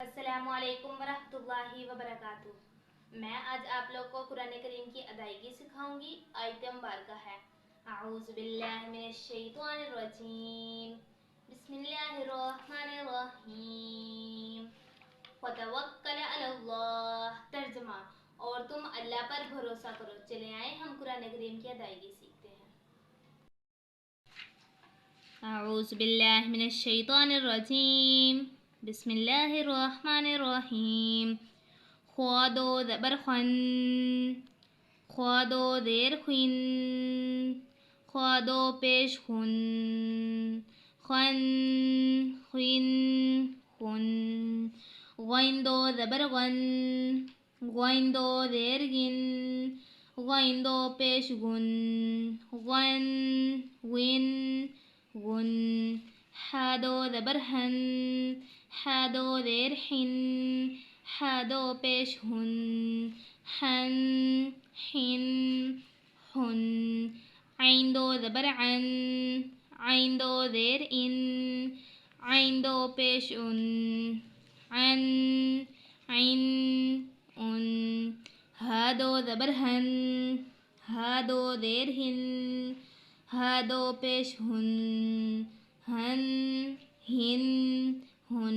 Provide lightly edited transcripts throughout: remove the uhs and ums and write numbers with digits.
अस्सलामुअलैकुम वरहमतुल्लाहि वबरकातुह। मैं आज आप लोग को कुरान करीम की अदायगी सिखाऊंगी। आयत मुबारका है अऊज़ु बिल्लाहि मिनश शैतानिर रजीम, बिस्मिल्लाहिर्रहमानिर्रहीम, फतवक्कल अलल्लाह। तर्जुमा, और तुम अल्लाह पर भरोसा करो। चले आए हम कुरान करीम की अदायगी सीखते हैं। अऊज़ु बिल्लाहि मिनश शैतानिर रजीम, बिस्मिल्लाहिर्रहमानिर्रहीम। ख्वादो ज़बर खन, ख्वादो देर खिन, ख्वादो पेश खुन, खन खिन खुन। ग़ैंदो ज़बर गन, ग़ैंदो देर गिन, ग़ैंदो पेश गुन, गन विन गुन। हादो ज़बर हन, हादो देर हिन, हादो पेश हुन, हन हिन हुन। आइंदो ज़बर अन, आइंदो देर इन, आइंदो पेश उन, अन इन उन। हादो ज़बर हन, हादो देर हिन, हादो पेश हुन, हन हिन हुन।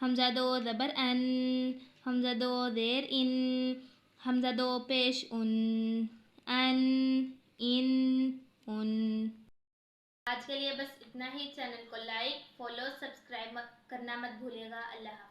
हमज़ा दो ज़बर अन, हमज़ा दो देर इन, हमज़ा दो पेश उन, अन इन उन। आज के लिए बस इतना ही। चैनल को लाइक, फॉलो, सब्सक्राइब करना मत भूलिएगा। अल्लाह हाफ़िज़।